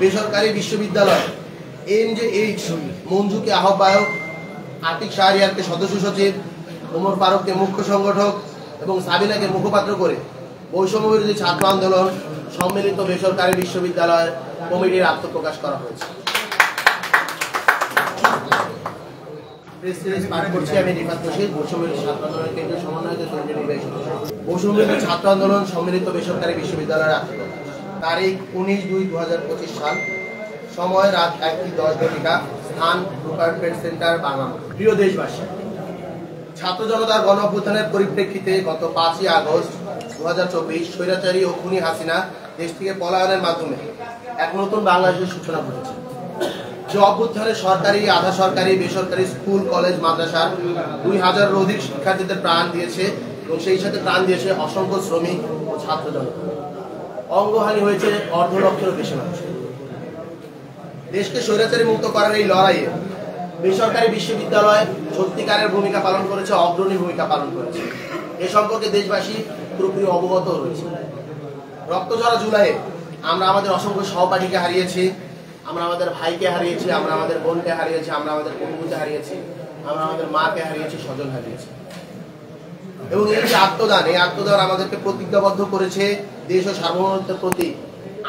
বেসরকারি বিশ্ববিদ্যালয় এমজেএইচ মঞ্জুকে আহ্বায়ক, আতিক শাহরিয়ারকে সদস্য সচিব, ওমর ফারুককে মুখ্য সংগঠক এবং সাবিনাকে মুখপাত্র করে বৈষম্যবিরোধী ছাত্র আন্দোলন সম্মিলিত বেসরকারি বিশ্ববিদ্যালয় কমিটির আত্মপ্রকাশ করা হয়েছে। বৈষম্যবিরোধী ছাত্র আন্দোলন সম্মিলিত বেসরকারি বিশ্ববিদ্যালয়ের আত্মপ্রকাশ, তারিখ 19/2/2025 সাল, সময় রাত 1:10, স্থান রুপারপেট সেন্টার, বাংলাদেশ। প্রিয় দেশবাসী, ছাত্র জনতার গণ অভ্যুত্থানের পরিপ্রেক্ষিতে গত 5ই আগস্ট 2024 স্বৈরাচারী ও খুনি হাসিনা দেশ থেকে পলায়নের মাধ্যমে এক নতুন বাংলাদেশের সূচনা ঘটেছে। যে অভ্যুত্থানে সরকারি, আধা সরকারি, বেসরকারি স্কুল, কলেজ, মাদ্রাসার 2000-এর অধিক শিক্ষার্থীদের প্রাণ দিয়েছে এবং সেই সাথে প্রাণ দিয়েছে অসংখ্য শ্রমিক ও ছাত্র জনতা। অঙ্গহানি হয়েছে 1.5 লক্ষেরও বেশি মানুষ। দেশকে স্বৈরাচারী মুক্ত করার এই লড়াইয়ে বেসরকারি বিশ্ববিদ্যালয় সত্যিকারের ভূমিকা পালন করেছে, অগ্রণী ভূমিকা পালন করেছে। এ সম্পর্কে দেশবাসী পুরোপুরি অবগত রয়েছে। রক্তঝরা জুলাইয়ে আমরা আমাদের অসংখ্য সহপাঠীকে হারিয়েছি, আমরা আমাদের ভাইকে হারিয়েছি, আমরা আমাদের বোনকে হারিয়েছি, আমরা আমাদের বন্ধুকে হারিয়েছি, আমরা আমাদের মাকে হারিয়েছি, স্বজন হারিয়েছি। এবং এই যে আত্মদান, এই আত্মদান আমাদেরকে প্রতিজ্ঞাবদ্ধ করেছে দেশ ও সার্বভৌমত্বের প্রতি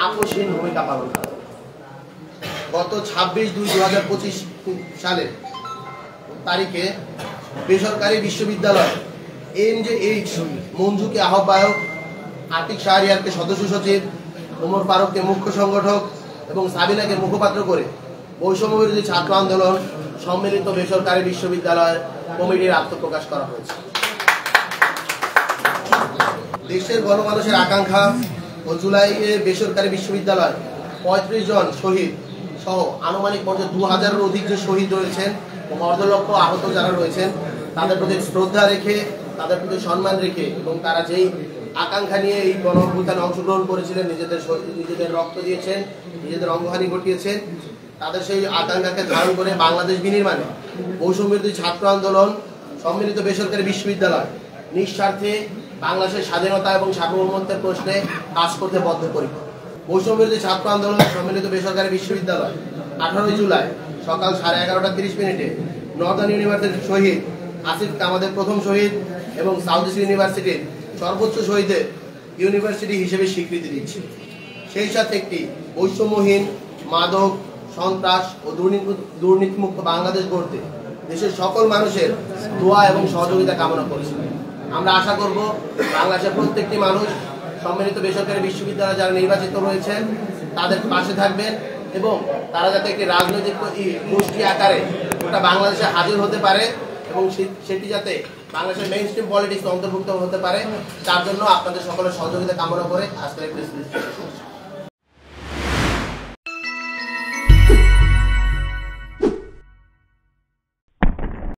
আপোষহীন ভূমিকা পালন করা। গত 26/2/2025 সালের তারিখে বেসরকারি বিশ্ববিদ্যালয় এমজেএইচ মঞ্জুকে আহ্বায়ক, আতিক শাহরিয়ারকে সদস্য সচিব, ওমর ফারুককে মুখ্য সংগঠক এবং সাবিনাকে মুখপাত্র করে বৈষম্যবিরোধী ছাত্র আন্দোলন সম্মিলিত বেসরকারি বিশ্ববিদ্যালয় কমিটির আত্মপ্রকাশ করা হয়েছে। দেশের গণমানুষের আকাঙ্ক্ষা ও জুলাইয়ে বেসরকারি বিশ্ববিদ্যালয় 35 জন শহীদ সহ আনুমানিক 2000-এর অধিক যে শহীদ রয়েছেন ও 1.5 লক্ষ আহত যারা রয়েছেন, তাদের প্রতি শ্রদ্ধা রেখে, তাদের প্রতি সম্মান রেখে এবং তারা যেই আকাঙ্ক্ষা নিয়ে এই গণ অভ্যুত্থানে অংশগ্রহণ করেছিলেন, নিজেদের রক্ত দিয়েছেন, নিজেদের অঙ্গহানি ঘটিয়েছেন, তাদের সেই আকাঙ্ক্ষাকে ধারণ করে বাংলাদেশ বিনির্মাণে বৈষম্যবিরোধী ছাত্র আন্দোলন সম্মিলিত বেসরকারি বিশ্ববিদ্যালয় নিঃস্বার্থে বাংলাদেশের স্বাধীনতা এবং সার্বভৌমত্বের প্রশ্নে কাজ করতে বদ্ধপরিকর। বৈষম্যবিরোধী ছাত্র আন্দোলন সম্মিলিত বেসরকারি বিশ্ববিদ্যালয় 18 জুলাই সকাল 11:30 নর্দার্ন ইউনিভার্সিটির শহীদ আসিফকে আমাদের প্রথম শহীদ এবং সাউথ ইস্ট ইউনিভার্সিটির সর্বোচ্চ শহীদের ইউনিভার্সিটি হিসেবে স্বীকৃতি দিচ্ছে। সেই সাথে একটি বৈষম্যহীন, মাদক, সন্ত্রাস ও দুর্নীতিমুক্ত বাংলাদেশ গড়তে দেশের সকল মানুষের দোয়া এবং সহযোগিতা কামনা করছি। আমরা আশা করব বাংলাদেশের প্রত্যেকটি মানুষ সম্মিলিত বেসরকারি বিশ্ববিদ্যালয়ে যারা নির্বাচিত হয়েছেন তাদের পাশে থাকবেন এবং তারা যাতে একটি রাজনৈতিক গোষ্ঠী আকারে ওটা বাংলাদেশে হাজির হতে পারে এবং সেটি যাতে বাংলাদেশের মেইন স্ট্রিম পলিটিক্স অন্তর্ভুক্ত হতে পারে, তার জন্য আপনাদের সকলের সহযোগিতা কামনা করে আজকের